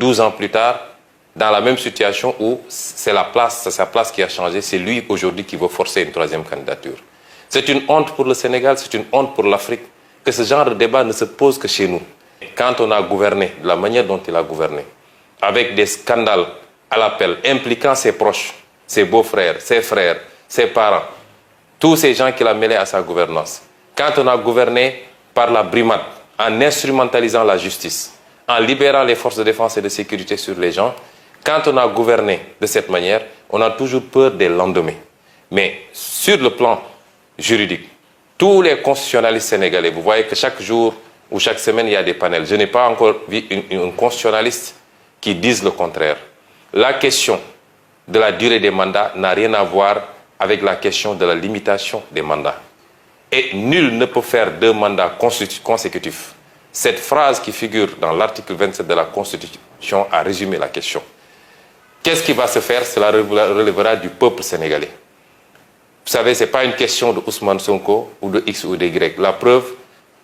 12 ans plus tard, dans la même situation où c'est sa place qui a changé, c'est lui aujourd'hui qui veut forcer une troisième candidature. C'est une honte pour le Sénégal, c'est une honte pour l'Afrique, que ce genre de débat ne se pose que chez nous. Quand on a gouverné, de la manière dont il a gouverné, avec des scandales à l'appel, impliquant ses proches, ses beaux-frères, ses parents, tous ces gens qu'il a mêlés à sa gouvernance. Quand on a gouverné par la brimade, en instrumentalisant la justice, en libérant les forces de défense et de sécurité sur les gens, quand on a gouverné de cette manière, on a toujours peur des lendemains. Mais sur le plan juridique, tous les constitutionnalistes sénégalais, vous voyez que chaque jour ou chaque semaine, il y a des panels. Je n'ai pas encore vu un constitutionnaliste qui dise le contraire. La question de la durée des mandats n'a rien à voir avec la question de la limitation des mandats. Et nul ne peut faire 2 mandats consécutifs. Cette phrase qui figure dans l'article 27 de la Constitution a résumé la question. Qu'est-ce qui va se faire? Cela relèvera du peuple sénégalais. Vous savez, ce n'est pas une question de Ousmane Sonko ou de X ou de Y. La preuve,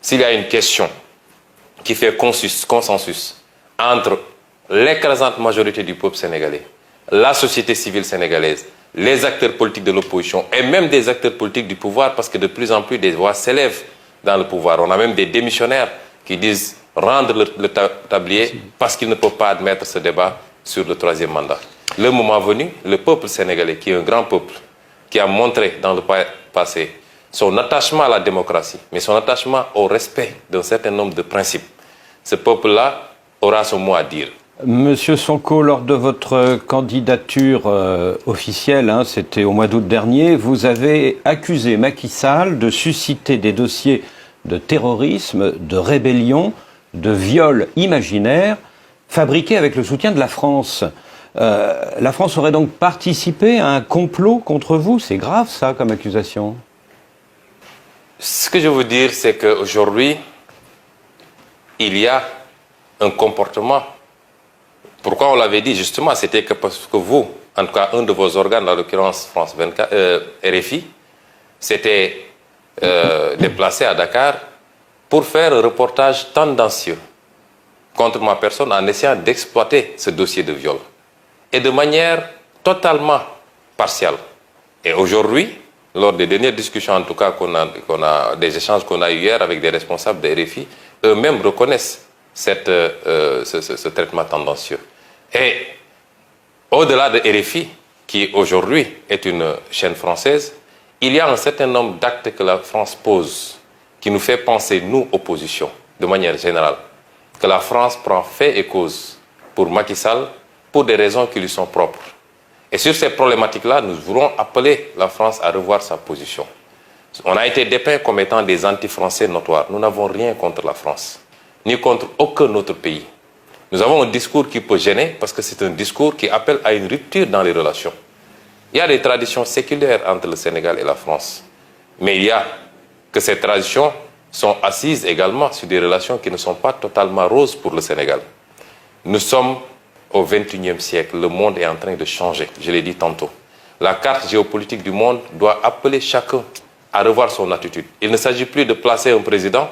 s'il y a une question qui fait consensus entre l'écrasante majorité du peuple sénégalais, la société civile sénégalaise, les acteurs politiques de l'opposition et même des acteurs politiques du pouvoir, parce que de plus en plus des voix s'élèvent dans le pouvoir. On a même des démissionnaires qui disent rendre le tablier parce qu'ils ne peuvent pas admettre ce débat sur le 3e mandat. Le moment venu, le peuple sénégalais, qui est un grand peuple, qui a montré dans le passé son attachement à la démocratie, mais son attachement au respect d'un certain nombre de principes, ce peuple-là aura son mot à dire. Monsieur Sonko, lors de votre candidature officielle, c'était au mois d'août dernier, vous avez accusé Macky Sall de susciter des dossiers de terrorisme, de rébellion, de viol imaginaire, fabriqués avec le soutien de la France. La France aurait donc participé à un complot contre vous? C'est grave ça comme accusation. Ce que je veux dire, c'est qu'aujourd'hui, il y a un comportement. Pourquoi on l'avait dit justement? C'était que parce que vous, en tout cas un de vos organes, en l'occurrence France 24, RFI, s'était déplacé à Dakar pour faire un reportage tendancieux contre ma personne en essayant d'exploiter ce dossier de viol. Et de manière totalement partielle. Et aujourd'hui, lors des dernières discussions, en tout cas, des échanges qu'on a eu hier avec des responsables de RFI, eux-mêmes reconnaissent ce traitement tendancieux. Et au-delà de RFI, qui aujourd'hui est une chaîne française, il y a un certain nombre d'actes que la France pose, qui nous fait penser, nous, opposition, de manière générale, que la France prend fait et cause pour Macky Sall, pour des raisons qui lui sont propres. Et sur ces problématiques-là, nous voulons appeler la France à revoir sa position. On a été dépeints comme étant des anti-français notoires. Nous n'avons rien contre la France, ni contre aucun autre pays. Nous avons un discours qui peut gêner parce que c'est un discours qui appelle à une rupture dans les relations. Il y a des traditions séculaires entre le Sénégal et la France. Mais il y a que ces traditions sont assises également sur des relations qui ne sont pas totalement roses pour le Sénégal. Nous sommes au XXIe siècle, le monde est en train de changer, je l'ai dit tantôt. La carte géopolitique du monde doit appeler chacun à revoir son attitude. Il ne s'agit plus de placer un président,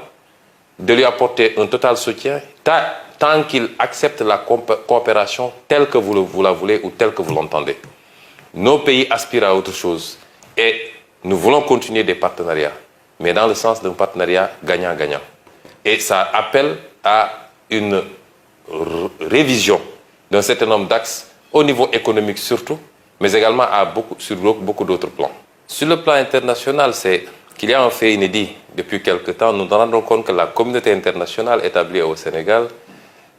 de lui apporter un total soutien, tant qu'il accepte la coopération telle que vous la voulez ou telle que vous l'entendez. Nos pays aspirent à autre chose et nous voulons continuer des partenariats, mais dans le sens d'un partenariat gagnant-gagnant. Et ça appelle à une révision d'un certain nombre d'axes, au niveau économique surtout, mais également sur beaucoup d'autres plans. Sur le plan international, c'est qu'il y a un fait inédit depuis quelque temps. Nous nous rendons compte que la communauté internationale établie au Sénégal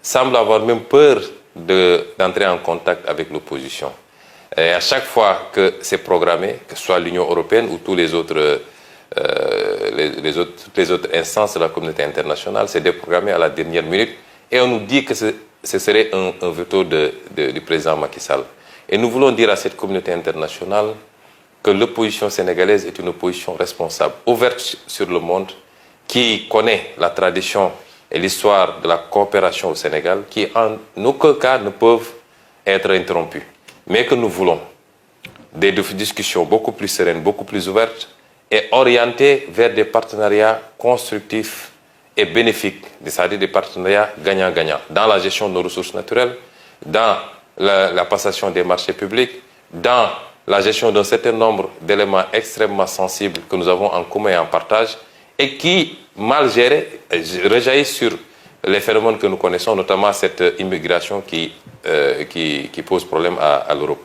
semble avoir même peur d'entrer en contact avec l'opposition. Et à chaque fois que c'est programmé, que ce soit l'Union européenne ou toutes les autres instances de la communauté internationale, c'est déprogrammé à la dernière minute. Et on nous dit que ce serait un veto du président Macky Sall. Et nous voulons dire à cette communauté internationale que l'opposition sénégalaise est une opposition responsable, ouverte sur le monde, qui connaît la tradition et l'histoire de la coopération au Sénégal, qui en aucun cas ne peuvent être interrompues. Mais que nous voulons des discussions beaucoup plus sereines, beaucoup plus ouvertes et orientées vers des partenariats constructifs et bénéfiques, c'est-à-dire des partenariats gagnant-gagnant dans la gestion de nos ressources naturelles, dans la passation des marchés publics, dans la gestion d'un certain nombre d'éléments extrêmement sensibles que nous avons en commun et en partage, et qui, mal gérés, rejaillissent sur les phénomènes que nous connaissons, notamment cette immigration qui pose problème à l'Europe.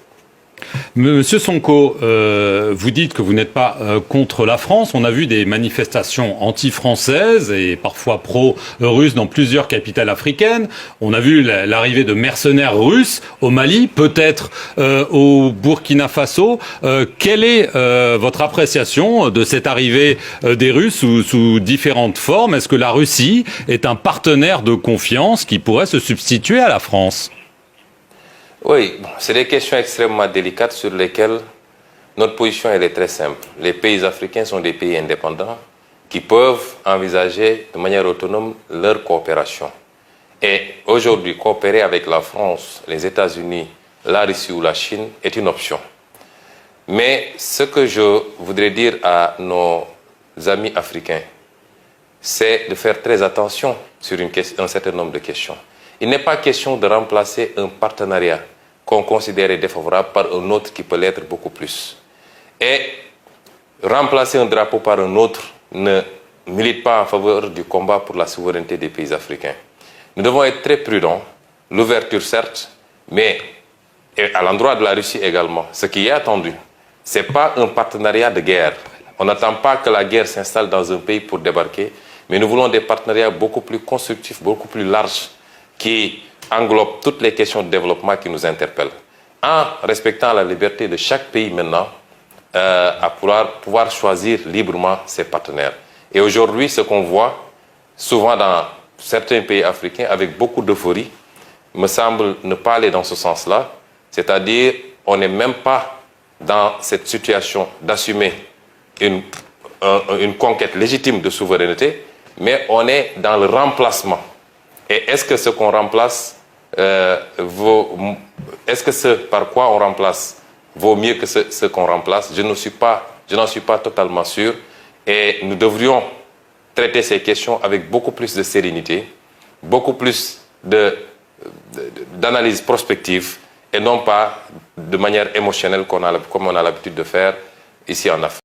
Monsieur Sonko, vous dites que vous n'êtes pas contre la France. On a vu des manifestations anti-françaises et parfois pro-russes dans plusieurs capitales africaines. On a vu l'arrivée de mercenaires russes au Mali, peut-être au Burkina Faso. Quelle est votre appréciation de cette arrivée des Russes sous différentes formes? Est-ce que la Russie est un partenaire de confiance qui pourrait se substituer à la France? Oui, c'est des questions extrêmement délicates sur lesquelles notre position elle est très simple. Les pays africains sont des pays indépendants qui peuvent envisager de manière autonome leur coopération. Et aujourd'hui, coopérer avec la France, les États-Unis, la Russie ou la Chine est une option. Mais ce que je voudrais dire à nos amis africains, c'est de faire très attention sur un certain nombre de questions. Il n'est pas question de remplacer un partenariat qu'on considère défavorable par un autre qui peut l'être beaucoup plus. Et remplacer un drapeau par un autre ne milite pas en faveur du combat pour la souveraineté des pays africains. Nous devons être très prudents, l'ouverture certes, mais à l'endroit de la Russie également. Ce qui est attendu, ce n'est pas un partenariat de guerre. On n'attend pas que la guerre s'installe dans un pays pour débarquer, mais nous voulons des partenariats beaucoup plus constructifs, beaucoup plus larges, qui englobe toutes les questions de développement qui nous interpellent, en respectant la liberté de chaque pays maintenant à pouvoir choisir librement ses partenaires. Et aujourd'hui, ce qu'on voit souvent dans certains pays africains avec beaucoup d'euphorie, me semble ne pas aller dans ce sens-là, c'est-à-dire on n'est même pas dans cette situation d'assumer une conquête légitime de souveraineté, mais on est dans le remplacement. Et est-ce que ce qu'on remplace est-ce que ce par quoi on remplace vaut mieux que ce qu'on remplace? Je n'en suis pas totalement sûr. Et nous devrions traiter ces questions avec beaucoup plus de sérénité, beaucoup plus d'analyse prospective et non pas de manière émotionnelle comme on a l'habitude de faire ici en Afrique.